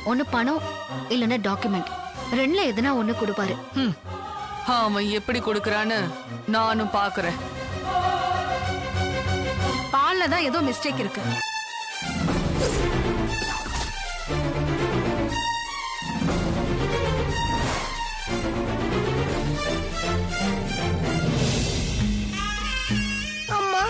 ஒன்னு பணம் இல்லன்னா டாக்குமெண்ட், ரெண்டுல எதுனா ஒண்ணு கொடுப்பாரு. அவன் எப்படி கொடுக்கறான்னு நானும் பாக்குறேன். பால்ல தான் ஏதோ மிஸ்டேக் இருக்கு. அம்மா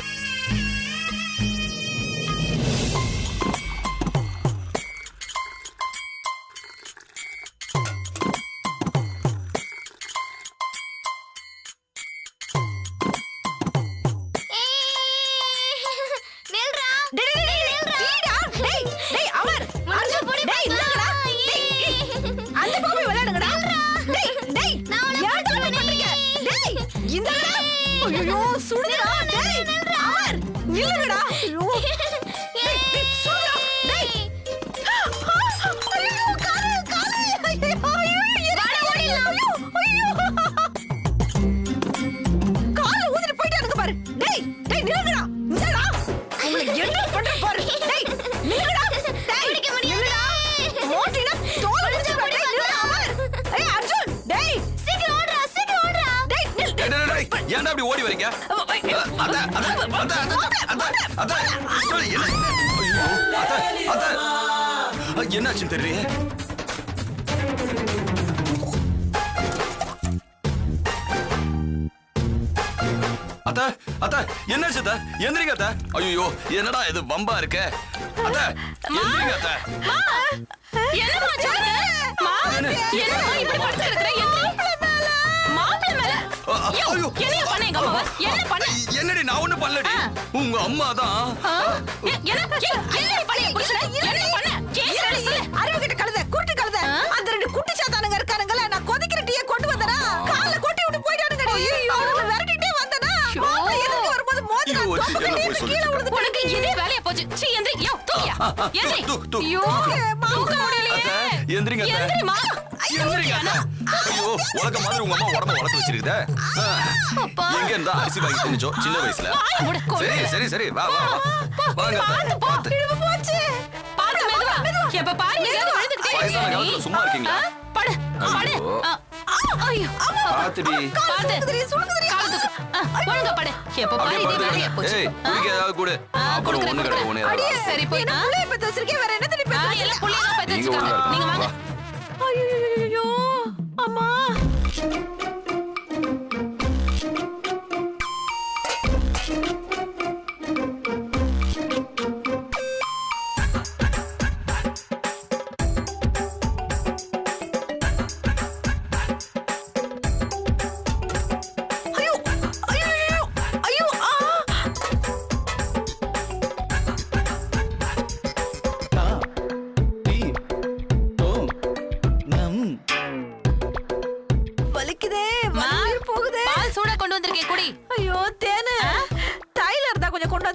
ஏன்டா அப்படி ஓடி வரீங்க? என்னாச்சுன்னு தெரியலையே. அத்த அத்த என்னாச்சு அத்த? எந்திரிங்க அத்த. ஐயோ என்னடா இது வம்பா இருக்க? அத்த எந்திரிங்க அத்த. என்னமா சொல்லுங்க? என்னமா இப்படி படுத்து கிடக்குற? மாப்பிள்ளை மேல என்ன பண்ணீங்க அம்மா? என்ன பண்ண? என்னடி நான் ஒண்ணு பண்ணலடி. உங்க அம்மா தான். என்ன பண்ணீங்க புருஷனே? என்ன பண்ண? கேக்குறேன்னு சொல்லு. அறிவு கிட்ட கழுத, குருட்டு கழுத. அந்த ரெண்டு குட்டி சாத்தானுங்க இருக்கானுங்களே, நான் கொதிக்கிற டீயை கொண்டு வந்தனா, கால்ல கொட்டி விட்டு போயிட்டானுங்கடி. அவனுங்க விரட்டிட்டே வந்தனா, மாப்பிள்ளை எதுக்கு வரும்போது மோதினா கீழே விழுந்து. உனக்கு இதே வேலையா போச்சு. சீ எந்திரி. யோ தூக்கியா? எந்திரி. ஐயோ தூக்க முடியலையே. எந்திரிங்க அத்த. எந்திரிமா. எந்திரிங்க அத்த. ஐயோ உலக மாதிரி உங்க அம்மா உடம்ப வளர்த்து வச்சிருக்குதே. எங்க இருந்தா அரிசி வாங்கி தின்னுச்சோ சின்ன வயசுல. சரி சரி சரி வா வா வாங்க பாத்து போச்சு. பாத்து மெதுவா. எப்ப பாரு ஏதாவது விழுந்துட்டே வயசான காலத்துல சும்மா இருக்கீங்களா? படு படு. ஐயோ பாத்துடி. பாத்து காலத்துக்கு ஒழுங்கா படு. எப்ப பாரு இதே வேலையா போச்சு. ஏய் குடிக்க ஏதாவது கொடு. அப்புறம் ஒண்ணு கடை ஒண்ணே. சரி போய் நான் புள்ளைய பத்த வச்சிருக்கேன், வேற என்ன தண்ணி பத்த? எல்லாம் புள்ளைய பத்த வச்சிருக்காங்க. நீங்க வாங்க. ஐயோ அம்மா.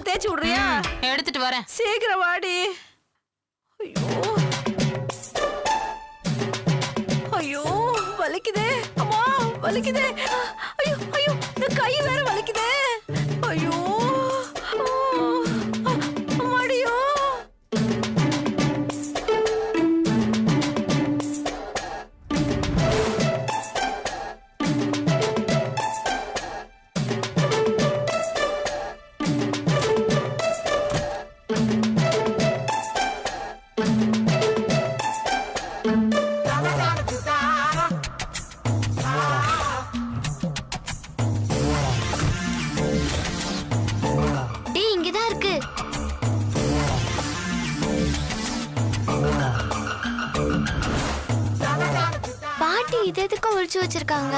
தேய்ச்சி விடுறியா? எடுத்துட்டு வரேன். சீக்கிரம் வாடி. ஐயோ ஐயோ வலிக்குதே அம்மா, வலிக்குதே. ஐயோ ஐயோ இந்த கை வேற வலிக்குதே. ஐயோ அம்மாடியோ. பாட்டி இது எதுக்கு ஒளிச்சு வச்சிருக்காங்க?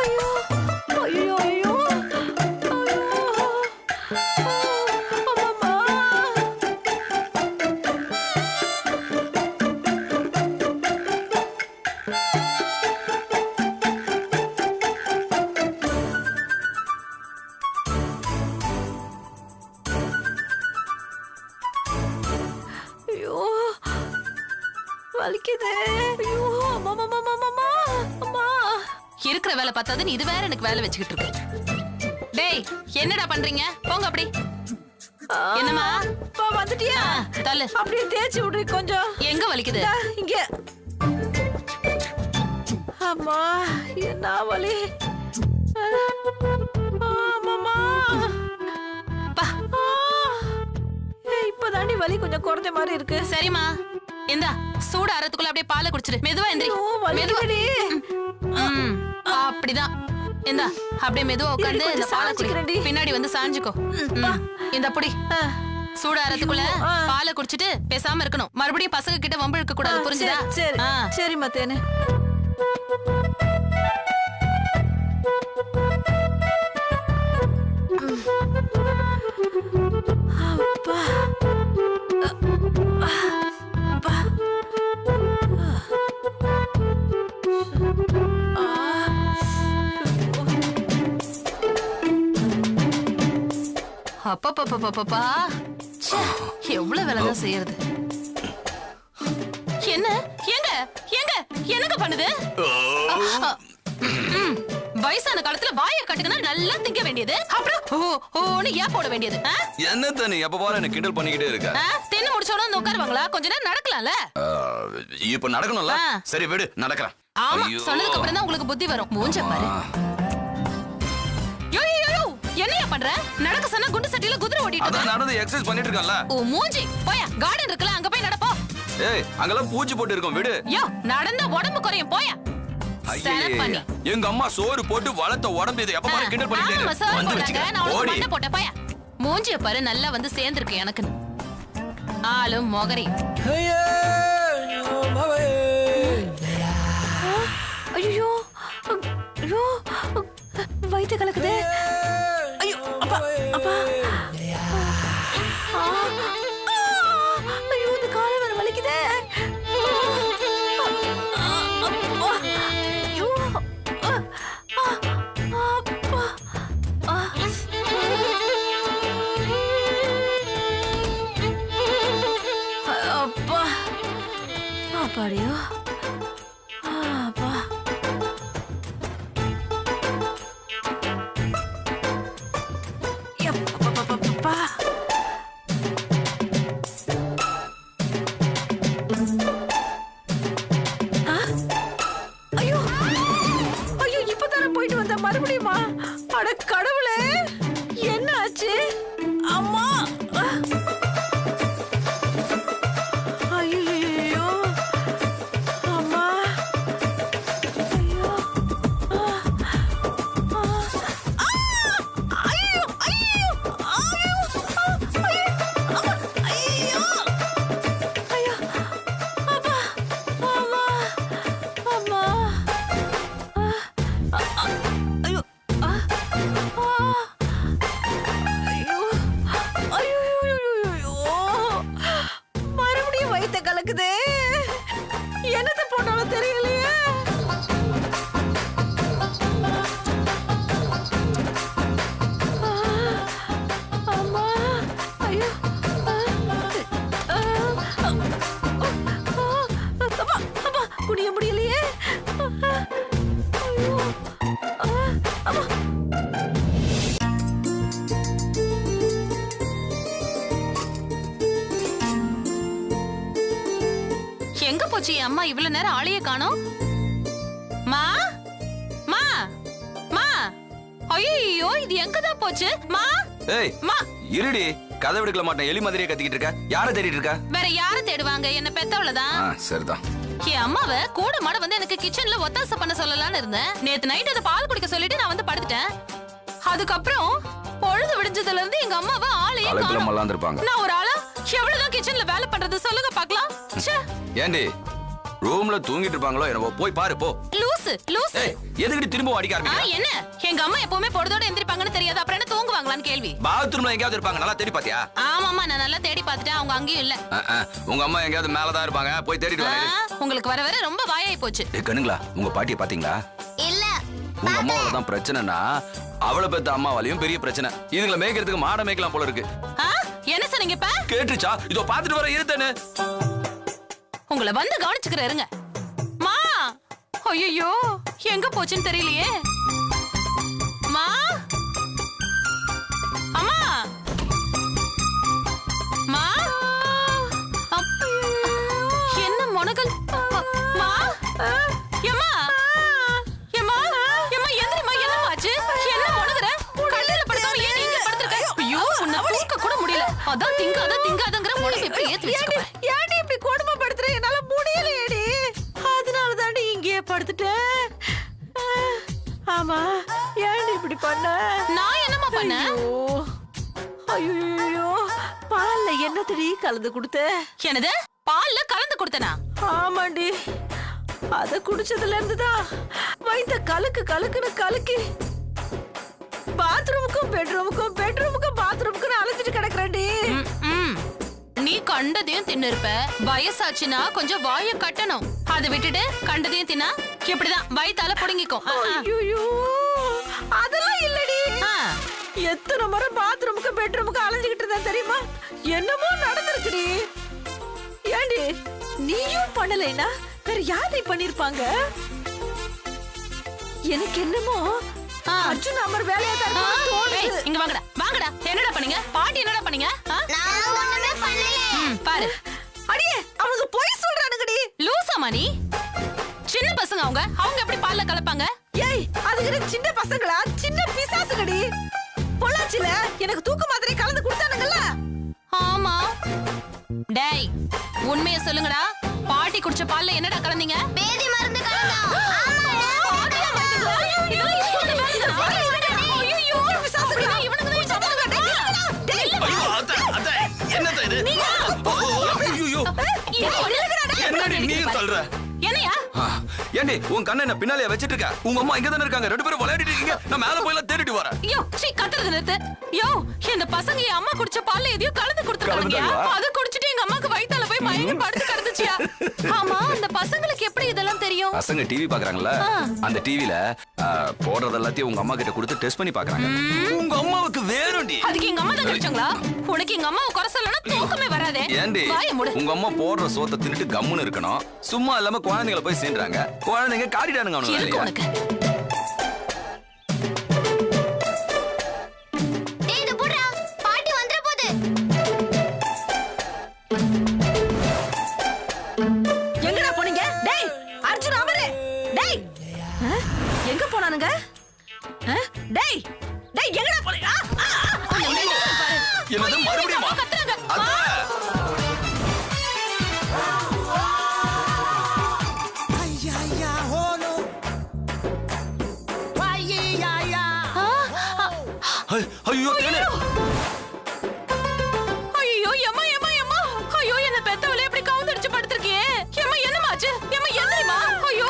ஐயோ ஐயோ ஐயோ வலிக்குதே. ஐயோ அம்மா அம்மா அம்மா அம்மா. இருக்கிற வேலை பார்த்தாது இது வேற எனக்கு வேலை வச்சுக்கிட்டு இருக்கு. டேய் என்னடா பண்றீங்க? போங்க அப்படி. என்னம்மா வந்துட்டியா? தள்ளு. அப்படியே தேய்ச்சி விடுறி கொஞ்சம். எங்க வலிக்குது? இங்க. அம்மா என்ன வலி. ஆமாமா. இப்பதாண்டி வலி கொஞ்சம் குறைஞ்ச மாதிரி இருக்கு. சரிம்மா இந்தா சூடு ஆறதுக்குள்ள அப்படியே பாலை குடிச்சிரு. மெதுவா எந்திரி. மெதுவாடி. அப்படிதான். இந்தா அப்படியே மெதுவா உட்கார்ந்து இந்த பாலை குடிக்கிறேன்டி. பின்னாடி வந்து சாஞ்சுக்கோ. இந்த புடி. சூடு ஆறதுக்குள்ள பாலை குடிச்சிட்டு பேசாம இருக்கணும். மறுபடியும் பசங்க கிட்ட வம்பு இழுக்க கூடாது. புரிஞ்சுதா? சரி சரி மத்தேனே. அப்பா அப்பா எவ்வளவு வேலைதான் செய்யறது. என்ன எங்க எங்க என்னங்க பண்ணுது? வயசான காலத்துல வாயை கட்டுக்குன்னா நல்லா திங்க வேண்டியது. அப்புறம் ஓன்னு ஏன் போட வேண்டியது? என்ன தண்ணி எப்ப பாரு என்ன கிண்டல் பண்ணிக்கிட்டே இருக்க? தின்னு முடிச்சோட வந்து உட்காருவாங்களா? கொஞ்ச நேரம் நடக்கலாம்ல. இப்ப நடக்கணும்ல. சரி விடு நடக்கிறேன். ஆமா சொன்னதுக்கு அப்புறம் தான் உங்களுக்கு புத்தி வரும். மூஞ்ச பாரு. என்னையா பண்ற? நடக்க சொன்னா குண்டு சட்டில குதிரை ஓடிட்டு அதான் நடந்து எக்சர்சைஸ் பண்ணிட்டு இருக்கேன்ல. ஓ மூஞ்சி போயா. கார்டன் இருக்குல அங்க போய் நடப்போ. ஏய் அங்கலாம் பூச்சி போட்டு இருக்கும் விடு. யோ நடந்தா உடம்பு குறையும் போயா. எங்க அம்மா சோறு போட்டு வளர்த்த உடம்பு இது எப்ப பாரு கிண்டல் பண்ணிட்டே வந்து வெச்சுக்க. நான் உனக்கு மண்ணை போட்ட போயா. மூஞ்சிய பாரு நல்லா வந்து சேர்ந்திருக்கு எனக்கு. ஆளும் மொகரி. ஐயோ ஐயோ வயித்து கலக்குதே. ஐயோ அப்பா அப்பா. ஐயோ இந்த காலை வேற வலிக்குதே. ஐயோ அப்பா அப்பா அப்பாடியோ. அப்பா ஐயோ ஐயோ இப்பதானே போயிட்டு வந்த மறுபடியுமா? அட கடவுளே என்ன ஆச்சு? அம்மா ஐயோ அம்மா ஐயோ ஐயோ ஐயோ ஐயோ ஐயோ அப்பா அம்மா அம்மா ஐயோ ஐயோ ஐயோ மறுபடியும் வயித்த கலக்குதே. என்னத்தை போட்டாலும் தெரியலையே. அம்மா ஐயோ அப்பா அப்பா குடிய முடியலையே. ஐயோ அம்மா எங்க போச்சு அம்மா? இவ்வளவு நேரம் ஆளையே காணோம். மா மா மா ஐயோ இது எங்கதான் போச்சு? மா ஏய் மா இருடி கதை விடுக்கல மாட்டேன். எலி மாதிரியே கத்திக்கிட்டு இருக்க. யாரை தேடிட்டு இருக்க? வேற யார தேடுவாங்க? என்ன பெத்தவளதான். சரிதான். என் அம்மாவை கூட மாட வந்து எனக்கு கிச்சன்ல ஒத்தாசை பண்ண சொல்லலாம்னு இருந்தேன். நேத்து நைட் அதை பால் குடிக்க சொல்லிட்டு நான் வந்து படுத்துட்டேன். அதுக்கப்புறம் பொழுது விடிஞ்சதுல இருந்து எங்க அம்மாவை ஆளையே காணோம். நான் ஒரு ஆளா எவ்வளவுதான் கிச்சன்ல வேலை பண்றது சொல்லுங்க பாக்கலாம். ஏண்டி ரூம்ல தூங்கிட்டு இருப்பாங்களோ என்னவோ போய் பாரு போ. லூசு லூசு. எதுக்கு திரும்ப அடிக்க ஆரம்பிக்கிற? என்ன எங்க அம்மா எப்பவுமே பொழுதோட எந்திரிப்பாங்கன்னு தெரியாது. அப்புறம் என்ன தூங்குவாங்களான்னு கேள்வி. பாத்ரூம்ல எங்கயாவது இருப்பாங்க. நல்லா தேடி பாத்தியா? ஆமாமா நான் நல்லா தேடி பார்த்துட்டேன். அவங்க அங்கேயும் இல்ல. உங்க அம்மா எங்கயாவது மேலதான் இருப்பாங்க. போய் தேடிட்டு வா. உங்களுக்கு வர வர ரொம்ப வாயாயி போச்சு. கண்ணுங்களா உங்க பாட்டியை பாத்தீங்களா? இல்ல. உங்க அம்மாவால தான் பிரச்சனைனா அவளை பெத்த அம்மாவாலையும் பெரிய பிரச்சனை. இதுங்களை மேய்க்கிறதுக்கு மாட மேய்க்கலாம் போல இருக்கு. என்ன சொன்னீங்க இப்ப? கேட்டுச்சா? இதோ பாத்துட்டு வர இருத்தேன்னு. உங்களை வந்து கவனிச்சுக்கிற இருங்க. மா ஐயோ எங்க போச்சுன்னு தெரியலையே. மா அம்மா பாலையும் எப்படி ஏத்தி வச்சுக்க பாரு. ஏன்டி இப்படி கொடுமைப்படுத்துற? என்னால முடியலையேடி. அதனால தாண்டி இங்கேயே படுத்துட்டேன். ஆமா, ஏன்டி இப்படி பண்ண? நான் என்னம்மா பண்ணேன்? ஐயோ, பால்ல என்னத்தடி கலந்து கொடுத்த? என்னது? பால்ல கலந்து கொடுத்தனா? ஆமாண்டி, அத குடிச்சதுல இருந்துதான் வயித்த கலக்குன்னு கலக்கி பாத்ரூமுக்கும் பெட்ரூமுக்கும் பாத்ரூமுக்கும் அலைஞ்சிட்டு கிடக்குறேன்டி. நீ கண்டதையும் தின்னு இருப்ப. வயசாச்சுன்னா கொஞ்சம் வாய கட்டணும். அதை விட்டுட்டு கண்டதையும் தின்னா இப்படிதான் வயித்தால புடுங்கிக்கும். ஐயோ, அதெல்லாம் இல்லடி. எத்தனை முறை பாத்ரூமுக்கு பெட்ரூமுக்கு அலைஞ்சுகிட்டு இருந்தேன் தெரியுமா? என்னமோ நடந்திருக்குடி. ஏண்டி நீயும் பண்ணலைனா வேற யாரை பண்ணிருப்பாங்க? எனக்கு என்னமோ அர்ஜுன் அமர் வேலையா தான் தோணுது. இங்க வாங்கடா. என்னடா பண்ணீங்க? பாட்டி என்னடா பண்ணீங்க? பாரு, அடியே அவங்க போய் சொல்றானுங்கடி. லூசாமா நீ? சின்ன பசங்க அவங்க எப்படி பால்ல கலப்பாங்க? ஏய், அதுக்கு சின்ன பசங்களா? சின்ன பிசாசுங்கடி. பொள்ளாச்சில எனக்கு தூக்க மாத்திரை கலந்து கொடுத்தானுங்கல்ல. ஆமா. டேய், உண்மையை சொல்லுங்கடா. பாட்டி குடிச்ச பால்ல என்னடா கலந்தீங்க? பேதி மருந்து கலந்தோம். ஏண்டி உன் கண்ணை என்ன பின்னாலே வச்சிட்டு இருக்க? உங்க அம்மா இங்க தானே இருக்காங்க. ரெண்டு பேரும் விளையாடிட்டு இருக்கீங்க. நான் மேல போய் தேடிட்டு வரேன். யோ, சீ, கத்துறது நிறுத்து. யோ, இந்த பசங்க என் அம்மா குடிச்ச பால்ல எதையோ கலந்து கொடுத்துட்டாங்க. அத குடிச்சிட்டு எங்க அம்மாக்கு வயித்தால போய் மயங்கி படுத்து கிடந்துச்சியா? ஆமா, அந்த பசங்களுக்கு எப்படி இதெல்லாம் தெரியும்? பசங்க டிவி பாக்குறாங்கல்ல, அந்த டிவில போடுறது எல்லாத்தையும் உங்க அம்மா கிட்ட கொடுத்து டெஸ்ட் பண்ணி பாக்குறாங்க. உங்க அம்மாவுக்கு வேணும்டி. அதுக்கு எங்க அம்மா தான் கிடைச்சாங்களா? உனக்கு எங்க அம்மாவை குறை சொல்லனா தூக்கமே வராதே. ஏண்டி உங்க அம்மா போடுற சோத்தை தின்னுட்டு கம்முன்னு இருக்கணும். சும்மா இல்லாம குழந்தைகளை போய் சேர்றாங்க. குழந்தைங்க காட்டிட்டானுங்க அவனுக்கு. உனக்கு எங்கடா போனீங்க? டேய், அர்ஜுன் அமரே. டேய், எங்க போனானுங்க? டேய், எங்கடா போனீங்க? என்னது மறுபடியும் அத்தை? ஐயோ தேனே. ஐயோ, எம்மா. ஐயோ, என்ன பெத்தவளே இப்படி கவுந்தடிச்சு படுத்துக்கியே. எம்மா, என்னமாச்சு? எம்மா, எந்திரிமா. ஐயோ,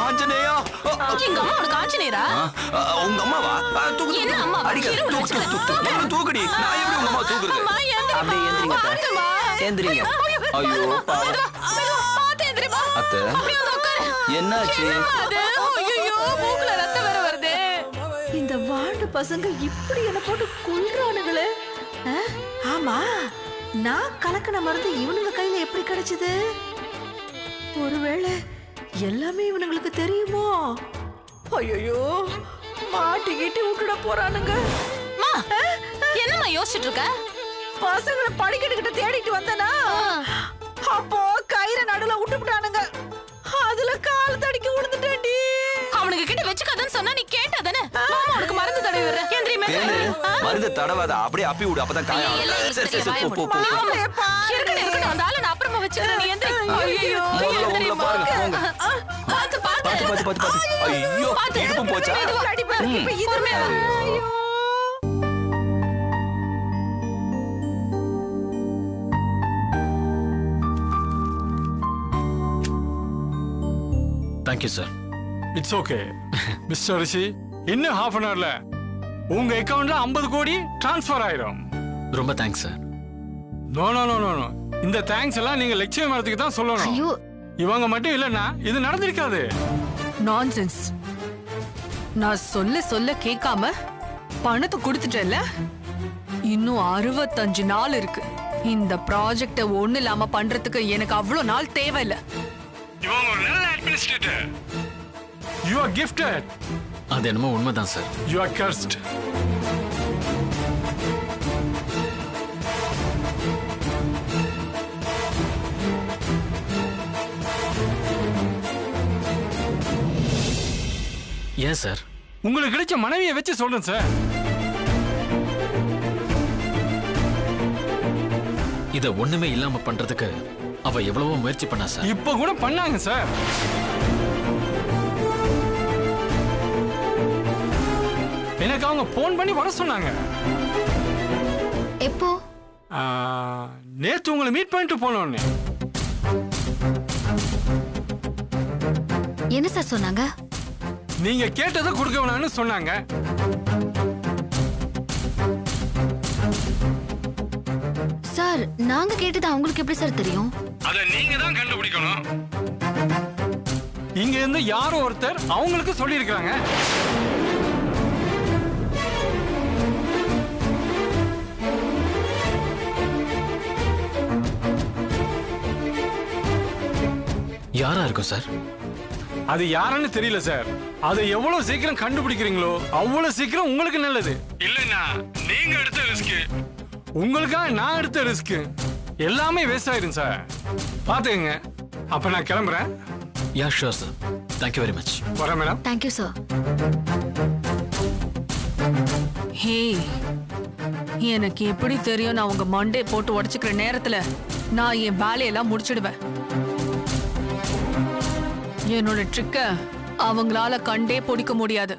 ஆஞ்சநேயா. எங்க அம்மா உனக்கு ஆஞ்சநேயரா? உங்க அம்மாவா? தூக்கு. என்ன அம்மா? தூக்குடி. நான் எப்படி உங்க அம்மா தூக்குறது? அம்மா, அப்படியே எந்திரிங்க அத்தை. எந்திரிங்க. ஐயோ பாவம். அத்தை, என்னாச்சு? ஐயோ, மூக்குல ரத்தம் வேற வருதே. இந்த வாண்டு பசங்க இப்படி என்ன போட்டு கொல்றானுங்களே. ஆமா, நான் கலக்கின மருந்து இவனுங்க கையில எப்படி கிடைச்சது? ஒருவேளை எல்லாமே இவனுங்களுக்கு தெரியுமோ? ஐயோ, மாட்டிக்கிட்டு விட்டுட போறானுங்க. என்னம்மா யோசிச்சுட்டு இருக்க? பசங்களை படிக்கட்டுக்கிட்ட தேடிட்டு வந்தனா, அப்போ கயிறை நடுல விட்டுவிட்டானுங்க. அதுல கால் தடிக்கி விழுந்துட்டேன்டி. அவனுக்கு கிட்ட வச்சுக்காதன்னு சொன்னா நீ கேட்டாதானே? உனக்கு மருந்து தடவி வர. மருந்து தடவாத, அப்படியே அப்பி விடு. அப்பதான் காயம். இருக்கட்டும், அந்த ஆளை நான் அப்புறமா வச்சுக்கிறேன். நீ எந்திரி. ஐயோ, உங்களை பாருங்க, போங்க. பாத்து. ஐயோ, இடுப்பு போச்சா? Thank you sir. It's okay mister Rishi. இன்னும் half an hourல உங்க அக்கவுண்ட்ல 50 கோடி டிரான்ஸ்ஃபர் ஆயிரும். ரொம்ப தேங்க்ஸ் சார். நோ. இந்த தேங்க்ஸ் எல்லாம் நீங்க லட்சிய மரத்துக்கு தான் சொல்லணும். ஐயோ, இவங்க மட்டும் இல்லைன்னா இது நடந்திருக்காது. நான்சென்ஸ். நான் சொல்ல கேட்காம பணத்தை கொடுத்துட்டேன்ல. இன்னும் 65 நாள் இருக்கு. இந்த ப்ராஜெக்ட ஒண்ணு இல்லாம பண்றதுக்கு எனக்கு அவ்வளவு நாள் தேவையில்லை. இவங்க ஒரு நல்ல அட்மினிஸ்ட்ரேட்டர். You are gifted. அது என்னமோ உண்மைதான் சார். You are cursed. ஏன் சார்? உங்களுக்கு கிடைச்ச மனைவியை வச்சு சொல்றேன் சார். இத ஒண்ணுமே இல்லாம பண்றதுக்கு அவ எவ்வளவோ முயற்சி பண்ணா சார். இப்ப கூட பண்ணாங்க சார். எனக்கு அவங்க போன் பண்ணி வர சொன்னாங்க. எப்போ? நேத்து உங்களை மீட் பண்ணிட்டு போனோன்னு. என்ன சார் சொன்னாங்க? நீங்க கேட்டதை கொடுக்க வேணாம்னு சொன்னாங்க. சார் நாங்க கேட்டது அவங்களுக்கு எப்படி சார் தெரியும்? அத நீங்க தான் கண்டுபிடிக்கணும். இங்க இருந்து யாரோ ஒருத்தர் அவங்களுக்கு சொல்லி இருக்காங்க. யாரா இருக்கும் சார்? அது யாருன்னு தெரியல சார். அதை எவ்வளவு சீக்கிரம் கண்டுபிடிக்கிறீங்களோ அவ்வளவு சீக்கிரம் உங்களுக்கு நல்லது. இல்லைன்னா நீங்க எடுத்த ரிஸ்க், உங்களுக்காக நான் எடுத்த ரிஸ்க் எல்லாமே வேஸ்ட் ஆயிடும் சார். பாத்துக்கங்க. அப்ப நான் கிளம்புறேன். Yeah sure sir. Thank you very much. வரேன் மேடம். Thank you sir. ஹே, எனக்கு எப்படி தெரியும் நான் உங்க மண்டே போட்டு உடைச்சுக்கிற நேரத்துல நான் என் வேலையெல்லாம் முடிச்சிடுவேன். என்னோட ட்ரிக்க அவங்களால கண்டே பிடிக்க முடியாது.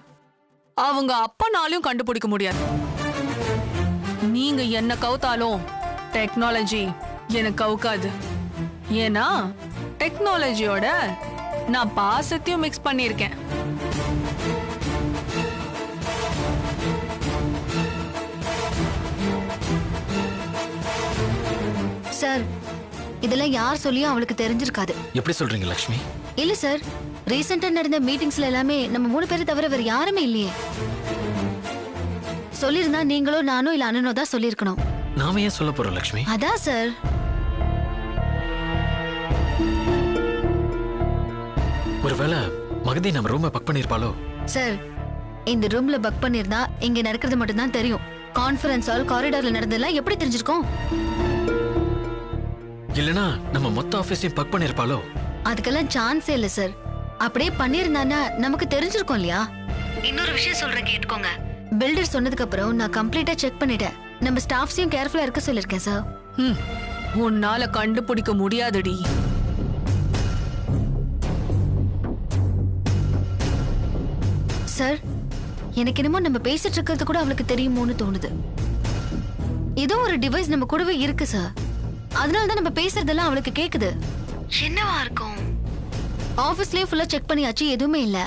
அவங்க அப்பனாலையும் கண்டுபிடிக்க முடியாது. நீங்க என்ன கவுத்தாலும் டெக்னாலஜி எனக்கு கவுக்காது. ஏன்னா டெக்னாலஜியோட நான் பாசத்தையும் மிக்ஸ் பண்ணியிருக்கேன். சார் இதெல்லாம் யார் சொல்லியும் அவளுக்கு தெரிஞ்சிருக்காது. எப்படி சொல்றீங்க லக்ஷ்மி? இல்ல சார், ரீசெண்டா நடந்த மீட்டிங்ஸ்ல எல்லாமே நம்ம 3 பேரை தவிர வேற யாருமே இல்லையே. சொல்லிருந்தா நீங்களோ நானோ இல்ல அண்ணனோ தான் சொல்லிருக்கணும். நாம ஏன் சொல்ல போறோம் லக்ஷ்மி? அதான் சார். ஒருவேளை மகதி நம்ம ரூமை பக் பண்ணிருப்பாளோ? சார் இந்த ரூம்ல பக் பண்ணிருந்தா இங்க நடக்கிறது மட்டும் தான் தெரியும். கான்ஃபரன்ஸ் ஹால் காரிடார்ல நடந்ததெல்லாம் எப்படி தெரிஞ்சிருக்கும்? இல்லனா நம்ம மொத்த ஆபீஸையும் பக் பண்ணிருப்பாளோ? அதுக்கெல்லாம் சான்ஸே இல்ல சார். அப்படியே பண்ணிருந்தானா நமக்கு தெரிஞ்சிருக்கும் இல்லையா? இன்னொரு விஷயம் சொல்றேன் கேட்டுக்கோங்க. பில்டர் சொன்னதுக்கு அப்புறம் நான் கம்ப்ளீட்டா செக் பண்ணிட்டேன். நம்ம ஸ்டாஃப்ஸையும் கேர்ஃபுல்லா இருக்க சொல்லிருக்கேன் சார். உன்னால கண்டுபிடிக்க முடியாதுடி. சார் எனக்கு என்னமோ நம்ம பேசிட்டு இருக்கிறது கூட அவளுக்கு தெரியுமோன்னு தோணுது. ஏதோ ஒரு டிவைஸ் நம்ம கூடவே இருக்கு சார். அதனாலதான் நம்ம பேசுறதெல்லாம் அவளுக்கு கேக்குது. என்னவா இருக்கும்? ஆபீஸ்லயே ஃபுல்லா செக் பண்ணியாச்சு, எதுவுமே இல்ல.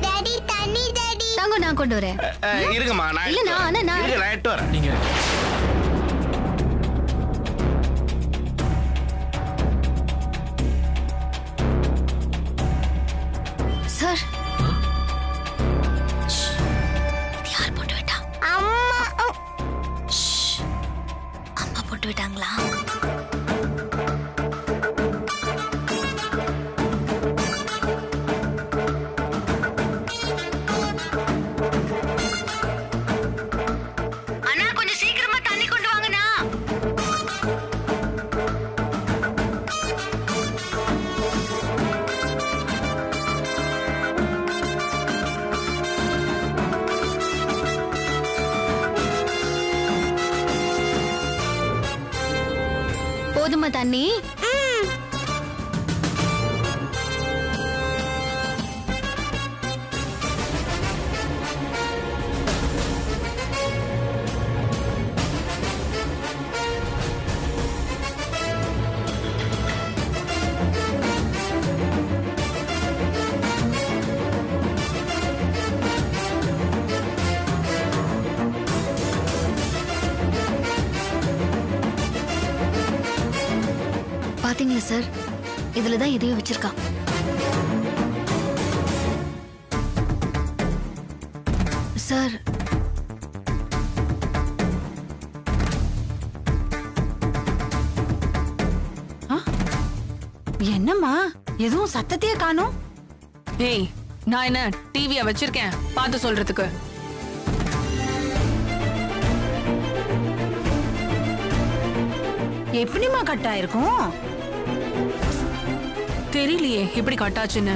டாடி தண்ணி டாடி. தாங்க நான் கொண்டு வரேன். இருங்கம்மா நான் இல்ல நான் எடுத்து வரேன். நீங்க சார் யார் போட்டு விட்டா? அம்மா. அம்மா போட்டு விட்டாங்களா? அண்ணா கொஞ்சம் சீக்கிரமா தண்ணி கொண்டு வாங்கண்ணா. போதுமா தண்ணி? பாத்தீங்களா சார், இதுலதான் எதையும் வச்சிருக்கா. சார் என்னம்மா எதுவும் சத்தத்தையே காணோம்? ஏய், நான் என்ன டிவியா வச்சிருக்கேன் பார்த்து சொல்றதுக்கு? எப்படிமா கட் ஆயிருக்கும்? தெரியலையே எப்படி கட்டாச்சுன்னு.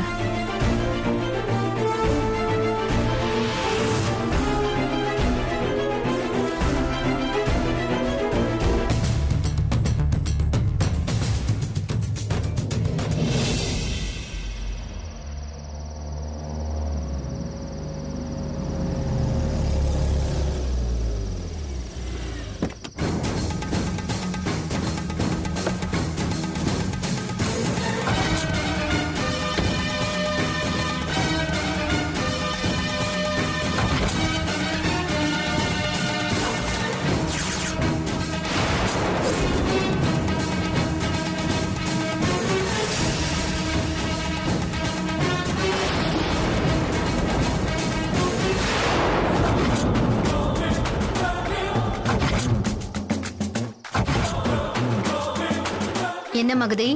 மகதி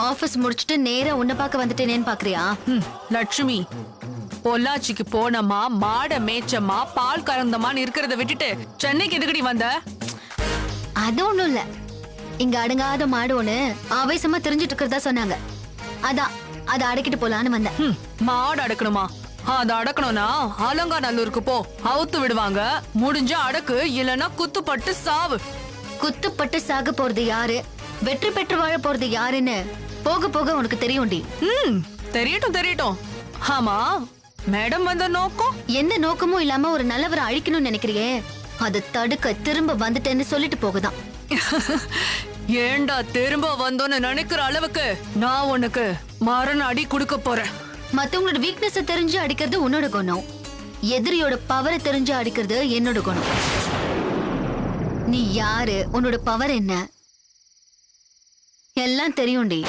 ஆபீஸ் முடிச்சிட்டு நேரா உன்னை பார்க்க வந்துட்டேனேன்னு பாக்குறியா? லட்சுமி, பொள்ளாச்சிக்கு போனமா மாட மேய்ச்சமா பால் கறந்தமான்னு இருக்கிறத விட்டுட்டு சென்னைக்கு எதுக்கடி வந்த? அது ஒண்ணும் இல்ல, இங்க அடங்காத மாடு ஒண்ணு ஆவேசமா தெரிஞ்சிட்டு இருக்கிறதா சொன்னாங்க. அதான் அதை அடக்கிட்டு போலான்னு வந்தேன். மாடு அடக்கணுமா? அத அடக்கணும்னா அலங்காநல்லூருக்கு போ, அவுத்து விடுவாங்க. முடிஞ்சா அடக்கு, இல்லனா குத்துப்பட்டு சாவு. குத்துப்பட்டு சாக போறது யாரு, வெற்றி பெற்று வாழ போறது யாருன்னு போக போக உனக்கு தெரியும்டி. தெரியட்டும் தெரியட்டும். ஆமா, மேடம் வந்த நோக்கம்? எந்த நோக்கமும் இல்லாம ஒரு நல்லவரை அழிக்கணும்னு நினைக்கிறியே, அதை தடுக்க திரும்ப வந்துட்டேன்னு சொல்லிட்டு போகுதான். ஏண்டா திரும்ப வந்தோன்னு நினைக்கிற அளவுக்கு நான் உனக்கு மரண அடி கொடுக்க போறேன். மத்தவங்களோட வீக்னஸ் தெரிஞ்சு அடிக்கிறது உன்னோட குணம், எதிரியோட பவரை தெரிஞ்சு அடிக்கிறது என்னோட குணம். நீ யாரு, உன்னோட பவர் என்ன, எல்லாம் தெரியும்டி.